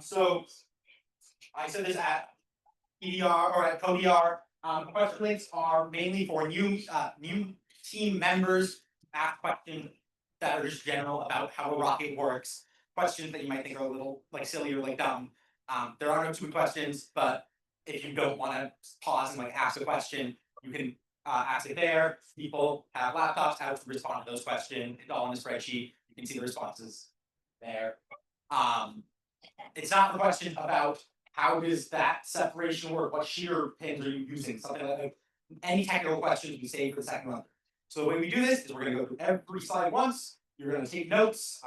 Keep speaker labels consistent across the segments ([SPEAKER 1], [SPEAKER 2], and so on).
[SPEAKER 1] So I said this at PDR or at CoDR. Question links are mainly for new team members. Ask questions that are just general about how a rocket works. Questions that you might think are a little like silly or like dumb. There are no stupid questions, but if you don't want to pause and like ask a question, you can ask it there. People have laptops, how to respond to those questions. It's all in the spreadsheet. You can see the responses there. It's not the question about how does that separation work, what shear pins are you using, something like any technical questions we save for the second one. So the way we do this is we're going to go through every slide once. You're going to take notes.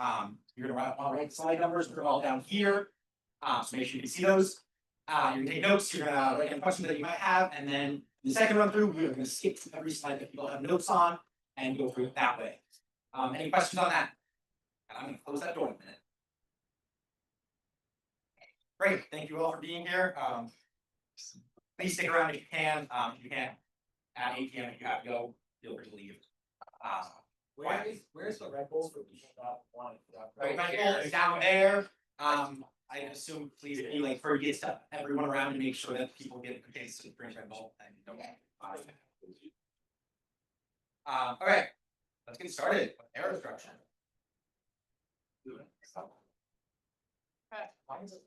[SPEAKER 1] You're going to write the slide numbers. They're all down here. So make sure you can see those. You're going to take notes. You're going to write down questions that you might have, and then the second run through, we're going to skip through every slide that people have notes on and go through it that way. Any questions on that? And I'm going to close that door in a minute. Great, thank you all for being here. Please stick around if you can. If you can't, at 8 p.m. if you have to go, feel free to leave.
[SPEAKER 2] Where's the Red Bull for one?
[SPEAKER 1] Red Bull is down there. I assume please be like forget stuff everyone around and make sure that people get a chance to drink Red Bull and don't. All right, let's get started with aerostructure.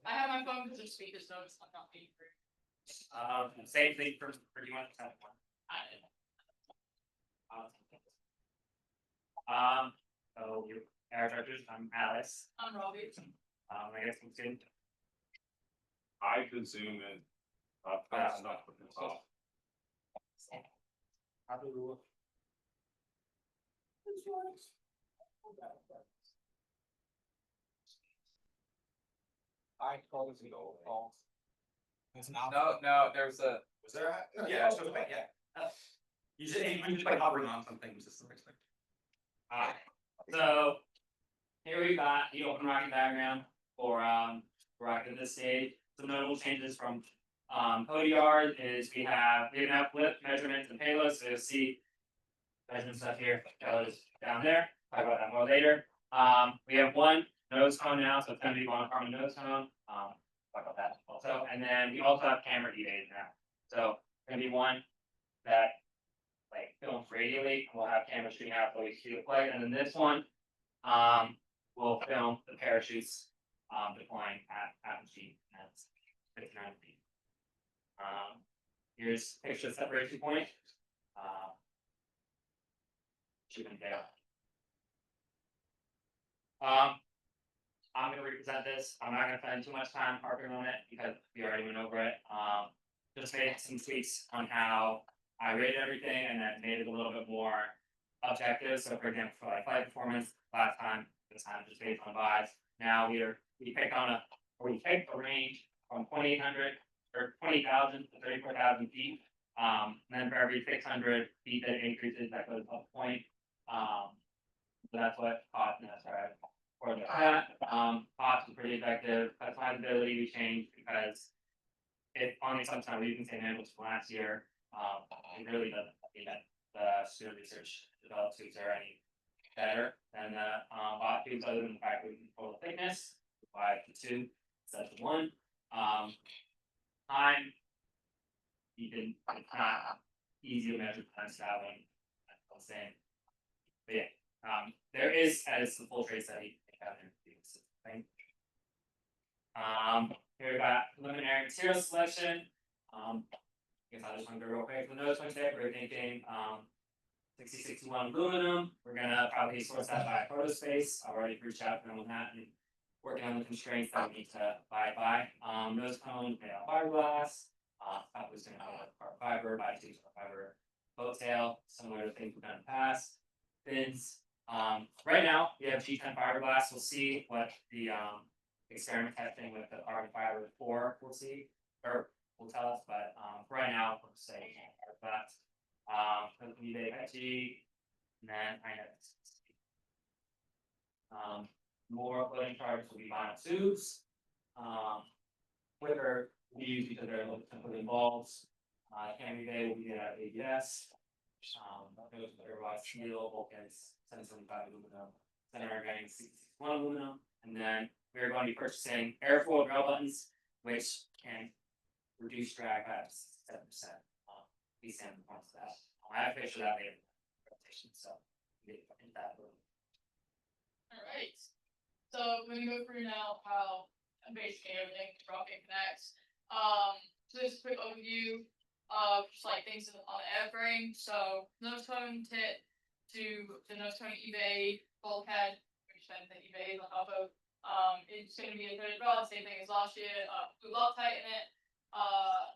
[SPEAKER 3] I have my phone because there's speakers, so it's not being free.
[SPEAKER 4] Same thing for pretty much that one. So you air directors, I'm Alice.
[SPEAKER 3] I'm Robbie.
[SPEAKER 4] I guess we can.
[SPEAKER 5] I could zoom in. Fast enough with this off.
[SPEAKER 4] How do we look?
[SPEAKER 2] I call this go false.
[SPEAKER 1] No,
[SPEAKER 2] there's a.
[SPEAKER 1] Was there? Yeah, so yeah. You just like hovering on something. Just
[SPEAKER 4] So here we've got the open rocket diagram for rocket at this stage. Some notable changes from ODR is we now flip measurements and payloads. So you'll see measurement stuff here. Goes down there. Talk about that more later. We have one nose cone now, so it's going to be one carbon nose cone. Talk about that also. And then we also have camera EVAs now. So going to be one that like films radially. We'll have cameras shooting out so we see the flight. And then this one will film the parachutes deploying at machine. That's 59 feet. Here's a picture of separation point. Shooting there. I'm going to represent this. I'm not going to spend too much time harping on it because we already went over it. Just made some tweaks on how I rated everything and then made it a little bit more objective. So, for example, for like flight performance, this time just based on vibes. Now we pick a range from 2,800 or 20,000 to 34,000 feet. And then for every 600 feet that it increases, that goes up a point. So that's what cost and that's right. For that, cost is pretty effective. Customizability we changed because on the assumption we're using the same handles from last year, it really doesn't mean that the student research developed tubes are any better than the bot tubes, other than the fact we can control the thickness, 5 to 2 instead of 1. Time, it's not easy to measure time traveling. I'm saying, but yeah, there is as the full trace study. Thing. Here we got preliminary material selection. I guess I just want to go real quick. The nose point there, we're thinking 6061 aluminum. We're gonna probably source that by photospace. I've already reached out to them on that and working on the constraints that we need to abide by. Nose cone made out of fiberglass. Top was gonna have carbon fiber, by tubes of fiber, boat tail, similar to things we've done in the past. Fins. Right now we have G10 fiberglass. We'll see what the experiment testing with the carbon fiber 4 will see or will tell us, but right now we'll say fiberglass. eBay G, and then more loading charges will be vinyl tubes. Quicker we use because they're a little simply involved. Camry Bay will be at ABS. Those are steel, Vulcans, 775 aluminum, center getting 61 aluminum, and then we're going to be purchasing airfoil rail buttons, which can reduce drag by 7%. These stand points of that. I have a picture of that later. So we get into that.
[SPEAKER 3] Alright, so we're gonna go through now how basically everything Rocket connects. So this is a quick overview of just like things on the airframe. So nose cone tip to the nose cone eBay bulkhead, which then the eBay is on top of. It's gonna be a threaded rod, same thing as last year. Blue Loctite in it.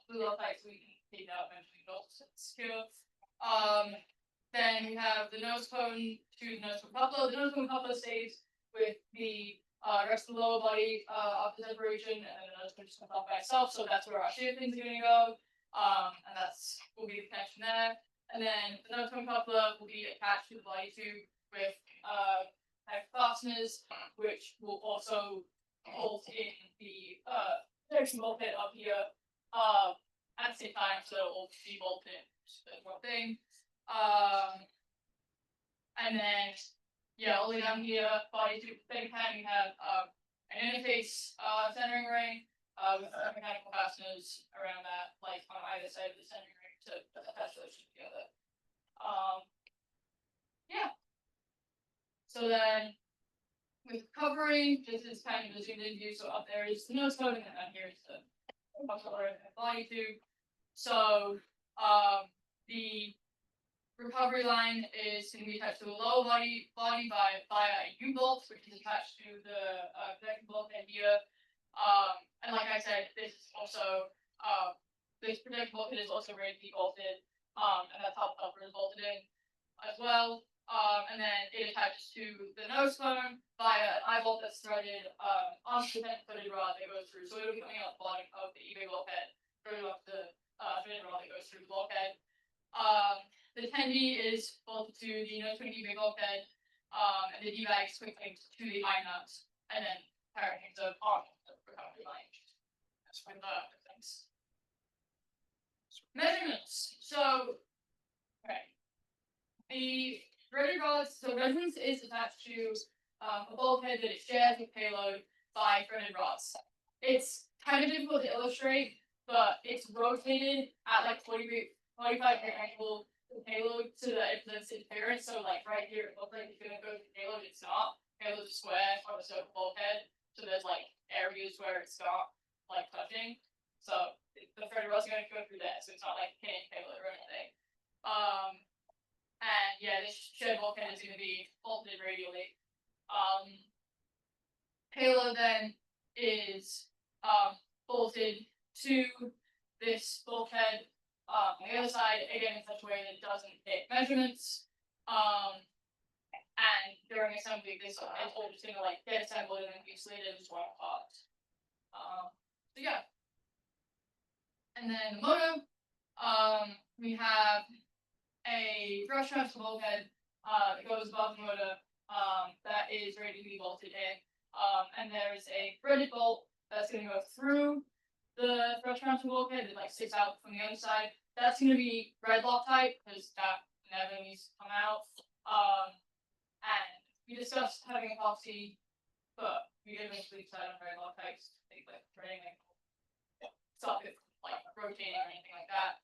[SPEAKER 3] Blue Loctite so we can take it out eventually, but also secure. Then we have the nose cone to the nose cone coupler. The nose cone coupler stays with the rest of the lower body of the separation, and then the nose cone just comes off by itself. So that's where our shear things are gonna go. And that's will be the connection there. And then the nose cone coupler will be attached to the body tube with fasteners, which will also hold in the protection bulkhead up here at the same time, so it'll all be bolted in one thing. And then all the way down here, body tube thing pan, we have an interface centering ring with mechanical fasteners around that, like on either side of the centering ring to attach those two together. So then with covering, this is kind of a zoomed in view. So up there is the nose cone, and then down here is the body tube. So the recovery line is going to be attached to the lower body via a U-bolt, which is attached to the protection bulkhead here. And like I said, this is also this protection bulkhead is also ready to be bolted, and that's how the cover is bolted in as well. And then it attaches to the nose cone via an eye bolt that's threaded onto the threaded rod that goes through. So it'll be coming out the bottom of the eBay bulkhead, threaded off the threaded rod that goes through the bulkhead. The tendy is bolted to the nose cone eBay bulkhead, and the D-bag is quick linked to the eye nuts, and then parachutes of on the recovery line. That's with the things. Measurements. So, okay. The threaded rods, so resonance is attached to a bulkhead that is shared with payload by threaded rods. It's kind of difficult to illustrate, but it's rotated at like 45 angle the payload so that it presents its appearance. So like right here, it looks like it's gonna go to the payload. It's not. Payload's a square on a circle bulkhead, so there's like areas where it's not like touching. So the threaded rod's going to go through there, so it's not like hitting payload or anything. And this shared bulkhead is going to be bolted radially. Payload then is bolted to this bulkhead on the other side, again in such a way that it doesn't hit measurements. And during assembly, this is all just going to like get assembled and then be slated as one part. And then the motor, we have a thrust transfer bulkhead that goes above the motor that is ready to be bolted in. And there is a threaded bolt that's going to go through the thrust transfer bulkhead that like sticks out from the other side. That's going to be red Loctite because that never needs to come out. And we discussed having epoxy, but we didn't eventually decide on red Loctite. They like threading like stop it like rotating or anything like that.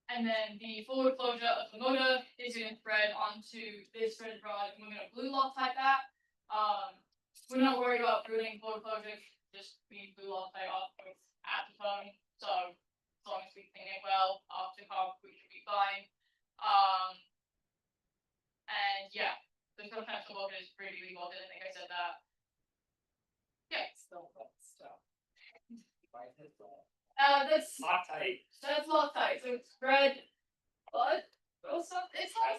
[SPEAKER 3] And then the forward closure of the motor is going to thread onto this threaded rod, and we're going to blue Loctite that. We're not worried about ruining forward closure, just we blue Loctite off with acetone. So as long as we clean it well off the comp, we should be fine. And the thrust transfer bulkhead is pretty bolted. I think I said that. That's Loctite. So it's red, but it's not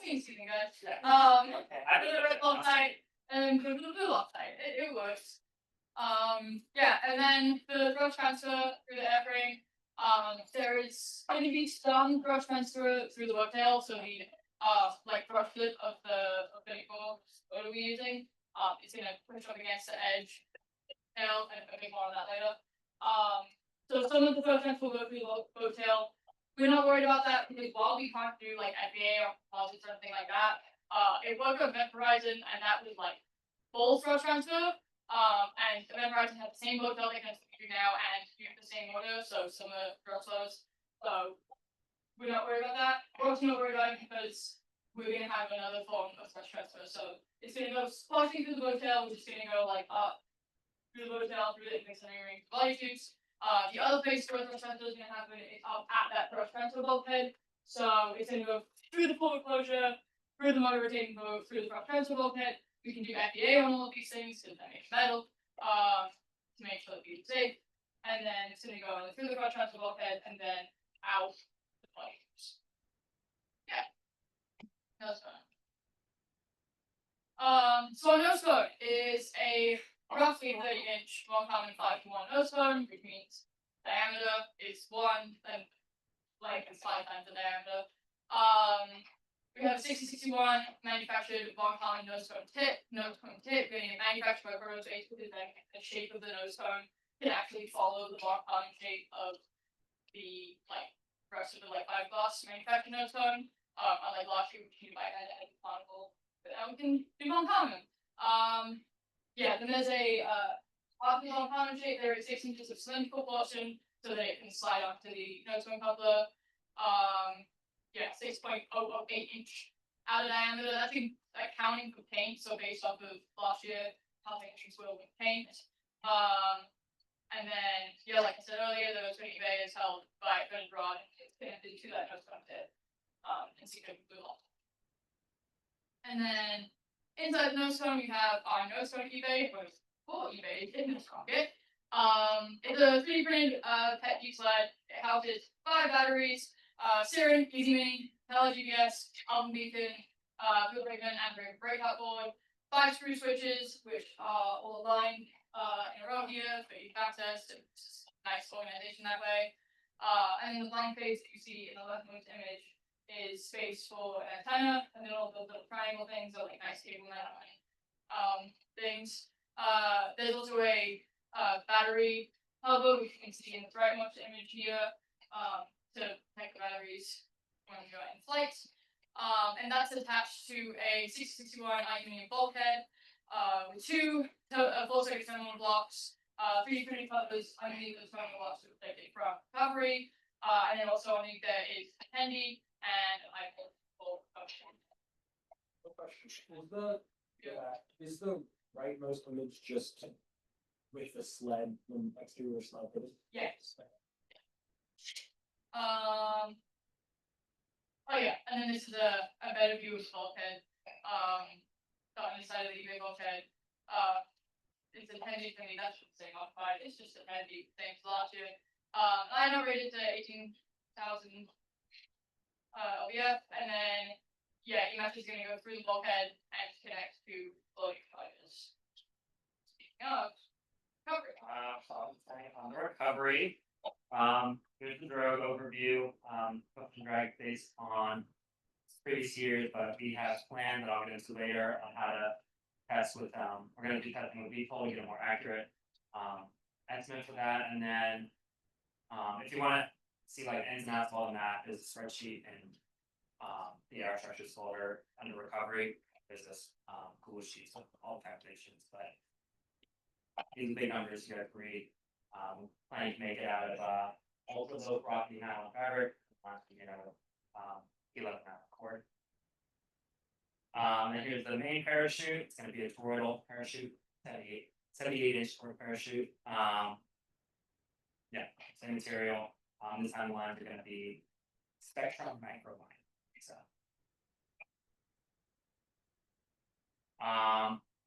[SPEAKER 3] confusing, guys. I put the red Loctite and put the blue Loctite. It works. And then the thrust transfer through the airframe. There is going to be some thrust transfer through the worktail, so the thrust flip of the vehicle we're using. It's going to push up against the edge. Tail, and a bit more on that later. So some of the thrust transfer will go through the boat tail. We're not worried about that because while we can't do like FBA or composites or anything like that, It worked on Event Horizon, and that was like full throw transfer. And Event Horizon had the same boat building as we do now, and you have the same order, so similar throw flows. So we're not worried about that. We're also not worried about it because we're gonna have another form of thrush transfer. So it's gonna go splashing through the boat tail, which is gonna go like up through the boat tail, through the mixing volume tubes. The other place where thrush transfer is gonna happen is up at that thrush transfer bulkhead. So it's gonna go through the full enclosure, through the motor rotating boat, through the thrush transfer bulkhead. We can do FDA on all of these things because that makes metal, to make sure that it's safe. And then it's gonna go through the thrush transfer bulkhead and then out the pipes. Yeah. Nose cone. So a nose cone is a roughly 30-inch 1 common 5-to-1 nose cone, which means diameter is 1 and length is 5 times the diameter. We have a 6061 manufactured 1 common nose cone tip, being manufactured by Burroughs H because the shape of the nose cone can actually follow the 1 common shape of the rest of the 5-gloss manufactured nose cone. Unlike last year, which you might have had a conical, but now we can do 1 common. Yeah, then there's a often 1 common shape. There is 6 inches of cylindrical portion so that it can slide onto the nose cone coupler. Yeah, 6.008 inch out of diameter. That's accounting for paint, so based off of last year, how things will with paint. And then, yeah, like I said earlier, the nose cone eBay is held by a good rod and it's connected to that nose cone tip. And see if we will. And then inside the nose cone, we have our nose cone eBay, or full eBay in this pocket. It's a 3D printed pet G sled. It houses 5 batteries. Siren, Easy Mini, Tele GPS, Album Beacon, Field Breakdown, and Breakout Board, 5 screw switches, which are all aligned in a row here for each access. It's nice organization that way. And then the blank face that you see in the leftmost image is space for an antenna, and then all the little triangle things are like nice cable net things. There's also a battery hubba, which you can see in the rightmost image here. To protect the batteries when you're in flight. And that's attached to a 661 aluminum bulkhead with 2 full-circuit terminal blocks, 3D printed covers underneath the terminal blocks to protect it from recovery. And then also underneath there is a handy and an iPhone full function.
[SPEAKER 2] Is the rightmost image just with the sled, the exterior sled?
[SPEAKER 3] Yes. Oh yeah, and then this is a better view of the bulkhead. On the side of the eBay bulkhead. It's a handy thing, that's what saying occupied. It's just a handy thing for last year. I now rated to 18,000 OBF, and then yeah, EMAX is gonna go through the bulkhead and connect to floating fibers. Speaking of recovery.
[SPEAKER 4] On the recovery, here's the drug overview, push and drag based on previous years, but we have planned that I'll get into later on how to test with, we're gonna do testing with VTOL to get a more accurate, estimate for that, and then, if you wanna see like ins and outs of all the math, there's a spreadsheet and, the error structures folder under recovery, there's this, Google Sheets with all calculations, but these big numbers you gotta read. Planning to make it out of ultra low porosity nylon fabric, planning to get out of 11 cord. And here's the main parachute. It's going to be a toroidal parachute, 78-inch parachute. Yeah, same material. This time the lines are going to be Spectrum microline. So,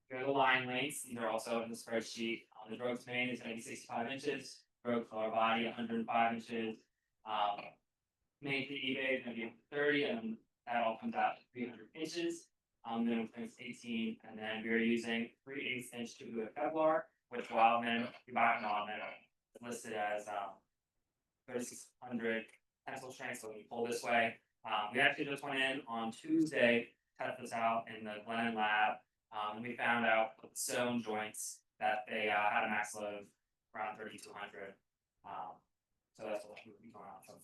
[SPEAKER 4] here are the line lengths. These are also in the spreadsheet. The drogue's main is going to be 65 inches. Drogue lower body 105 inches. Main to eBay is going to be 30, and that all comes out to 300 inches. Minimum clearance 18, and then we're using 3/8 inch tubular Kevlar, which Wildman, you buy it Wildman, is listed as 3600 tensile strength. So when you pull this way, we actually just went in on Tuesday, test this out in the Glennon lab, and we found out with the sewn joints that they had a max load of around 3200. So that's what we would be going on for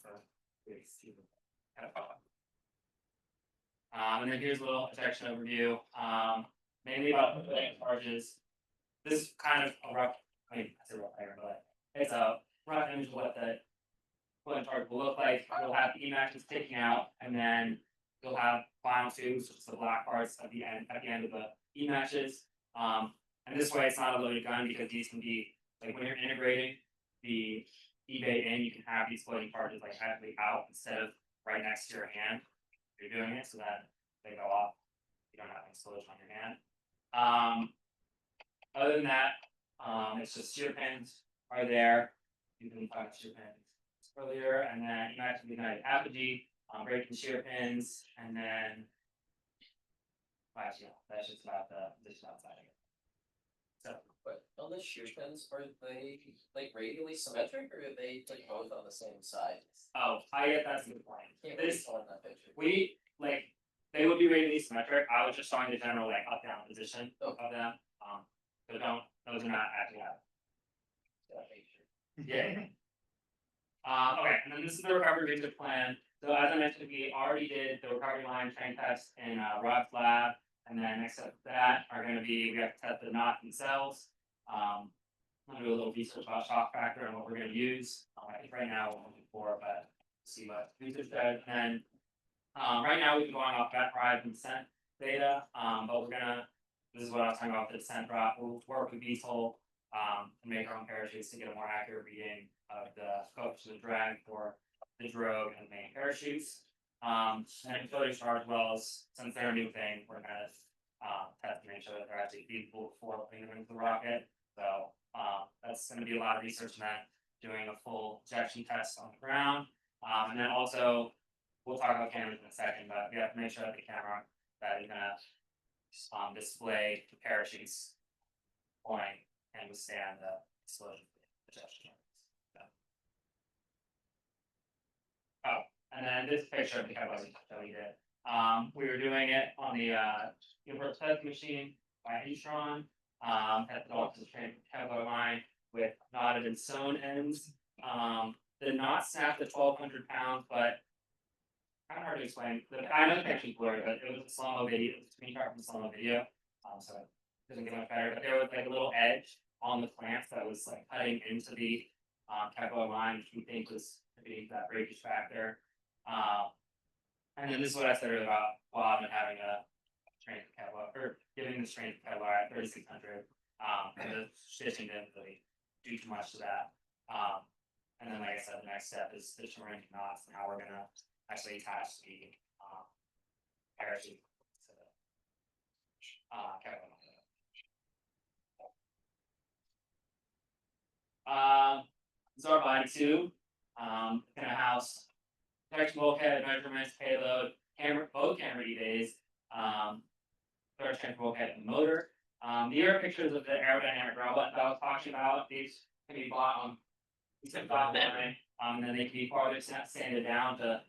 [SPEAKER 4] And then here's a little ejection overview, mainly about the filling charges. This is kind of a rough, I mean, it's a rough iron, but it's a rough image of what the filling charge will look like. You'll have the E-matches taking out, and then you'll have final tubes, which is the black parts at the end of the E-matches. And this way it's not a loaded gun because these can be, like when you're integrating the eBay in, you can have these floating charges like actually out instead of right next to your hand. You're doing it so that they go off. You don't have explosion on your hand. Other than that, it's just shear pins are there. You can find shear pins earlier, and then you might be United apogee, breaking shear pins, and then actually, that's just about the position outside of it. So
[SPEAKER 6] But on the shear pins, are they like radially symmetric or are they like both on the same side?
[SPEAKER 4] that's a good point.
[SPEAKER 6] Can't
[SPEAKER 4] This
[SPEAKER 6] really tell in that picture.
[SPEAKER 4] we like they would be radially symmetric. I was just showing the general like up down position of them. So those are not actually happening.
[SPEAKER 6] That picture.
[SPEAKER 4] Yeah. Okay, and then this is the recovery research plan. So as I mentioned, we already did the recovery line train test in Rod's lab, and then next up to that are going to be we have to test the knots themselves. I'm gonna do a little research about shock factor and what we're going to use. I think right now we're looking for, but we'll see what research does. And right now we've been going off that ride and descent data, but we're gonna. This is what I was talking about the descent drop. We'll work with VTOL and make our own parachutes to get a more accurate reading of the coefficient of drag for the drogue and the main parachutes. And utility charge wells, since they're a new thing, we're gonna test to make sure that they're actually feasible before putting them into the rocket. So that's gonna be a lot of research on that, doing a full ejection test on the ground. And then also we'll talk about cameras in a second, but we have to make sure that the camera that is gonna display the parachutes point and withstand the explosion ejection. Oh, and then this picture I think I wasn't showing you it. We were doing it on the universal test machine by Etron. At the Dalton's train Kevlar line with knotted and sewn ends. The knot snapped at 1,200 pounds, but kind of hard to explain. I know the picture's blurry, but it was a slow-mo video. It was a screenshot from a slow-mo video. So it doesn't get much better. But there was like a little edge on the clamps that was like cutting into the Kevlar line, which we think was contributing to that breakage factor. And then this is what I said earlier about Bob and having a strength of Kevlar, or giving the strength of Kevlar at 3,600. And the stitching didn't really do too much to that. And then, like I said, the next step is determining knots and how we're gonna actually attach the parachute to the Kevlar. This is our body tube. Gonna house protection bulkhead, measurements, payload, both camera E-bays, third transfer bulkhead and motor. These are pictures of the aerodynamic robot that I was talking about. These can be bought on online, and then they can be farther sanded down to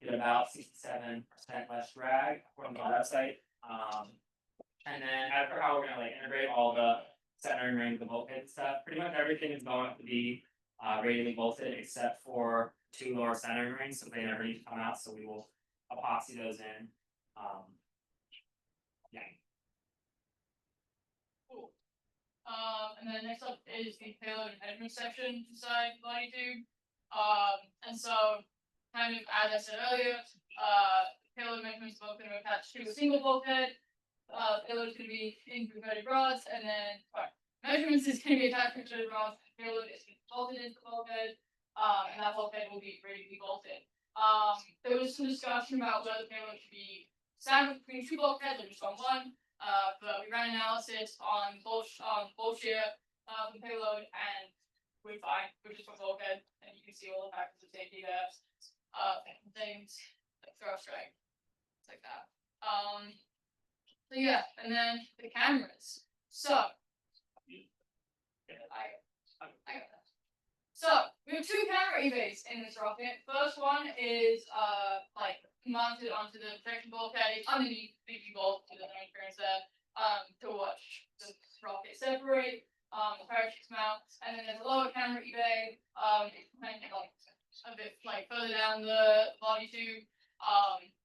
[SPEAKER 4] get about 67% less drag according to the website. And then as for how we're gonna like integrate all the centering ring, the bulkhead and stuff, pretty much everything is going to be radially bolted except for 2 lower centering rings, so they never need to come out. So we will epoxy those in. Yeah.
[SPEAKER 3] Cool. And then next up is the payload and measurement section inside body tube. And so kind of as I said earlier, payload measurements both going to attach to a single bulkhead. Payload is going to be in converted rods, and then measurements is going to be attached to converted rods. Payload is going to be bolted into the bulkhead, and that bulkhead will be ready to be bolted. There was some discussion about whether the payload should be staggered between 2 bulkheads or just on one. But we ran analysis on both shear the payload, and we find which is from bulkhead, and you can see all the factors of safety there. Things like throw strike, like that. So yeah, and then the cameras. So I got that. So we have 2 camera E-bays in this rocket. First one is like mounted onto the protection bulkhead. It's underneath the bolt to the experience there. To watch the rocket separate. The parachutes mount, and then there's a lower camera E-bay. It's kind of like a bit like further down the body tube.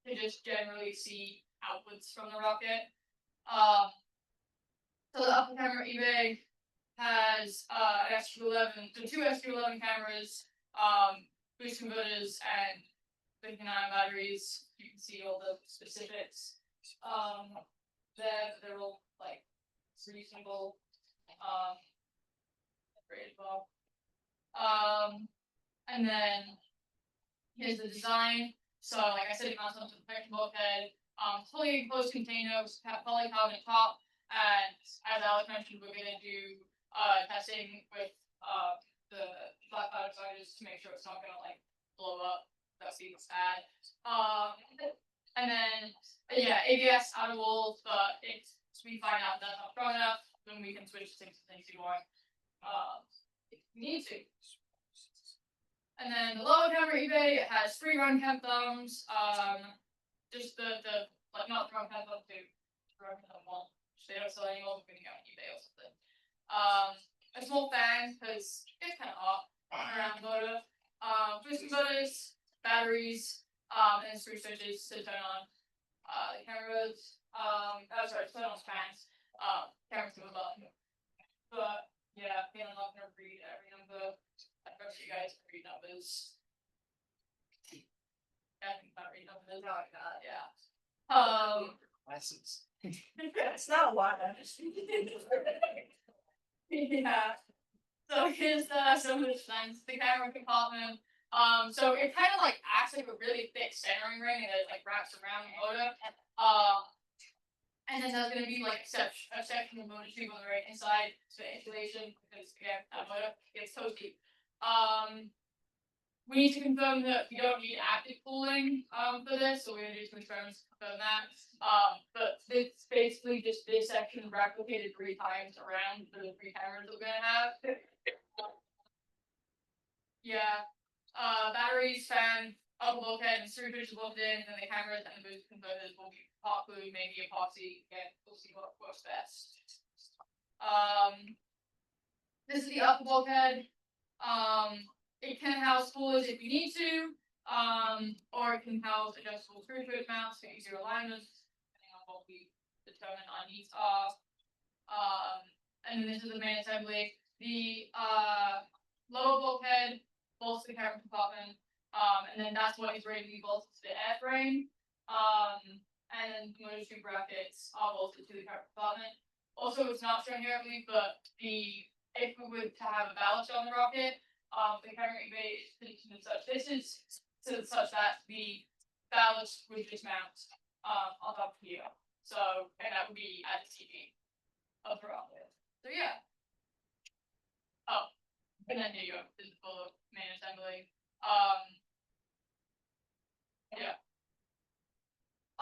[SPEAKER 3] To just generally see outwards from the rocket. So the upper camera eBay has an SQ11, so two SQ11 cameras, boost converters, and lithium ion batteries. You can see all the specifics. They're all like reasonable. Great as well. And then here's the design. So like I said, it mounts onto the protection bulkhead. Fully enclosed container with polycarbonate top. And as Alex mentioned, we're gonna do testing with the flat powder sizes to make sure it's not gonna like blow up. That's the sad. And then yeah, ABS outer walls, but it's we find out that's not strong enough, then we can switch to 661. If we need to. And then the lower camera eBay, it has 3 run cam thumbs. Just the like not the run cam thumb 2, run cam 1. They don't sell anymore, we're gonna go on eBay or something. A small fan because it's kind of hot around the motor. Boost converters, batteries, and screw switches to turn on the cameras. Turn on fans. Cameras to a button. But yeah, I'm not gonna read every number. I trust you guys to read numbers. I think about read numbers. Oh my god, yeah.
[SPEAKER 2] Lessons.
[SPEAKER 3] It's not a lot. Yeah. So here's some of the designs. The camera compartment. So it kind of like acts like a really thick centering ring and it like wraps around the motor. And then there's gonna be like a section of motor tube on the right inside for insulation because again that motor gets so deep. We need to confirm that we don't need active cooling for this, so we're gonna do some experiments to confirm that. But it's basically just this section replicated 3 times around the 3 cameras that we're gonna have. Yeah. Batteries, fan, upper bulkhead, and screw switches built in, and then the cameras and the boost converters will be hot glue, maybe epoxy. Again, we'll see what works best. This is the upper bulkhead. It can house spoolers if you need to, or it can house adjustable screw switch mounts for easier alignments, depending on what we determine our needs are. And then this is the main assembly. The lower bulkhead bolts to the camera compartment, and then that's what is ready to be bolted to the airframe. And then the motor tube brackets are bolted to the camera compartment. Also, it's not shown here, I believe, but if we were to have a ballast on the rocket, the camera eBay is positioned as such. This is such that the ballast would just mount on top here. So, and that would be at the TV of the rocket. So yeah. Oh, and then here you go. This is full main assembly. Yeah.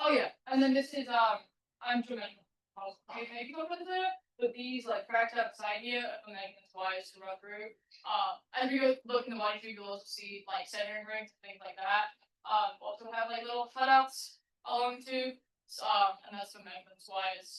[SPEAKER 3] Oh yeah, and then this is I'm sure maybe go further there, but these like cracks outside here are magnets wires to run through. As we go look in the body tube, you'll also see like centering rings and things like that. Also have like little cutouts along the tube. And that's for magnets wires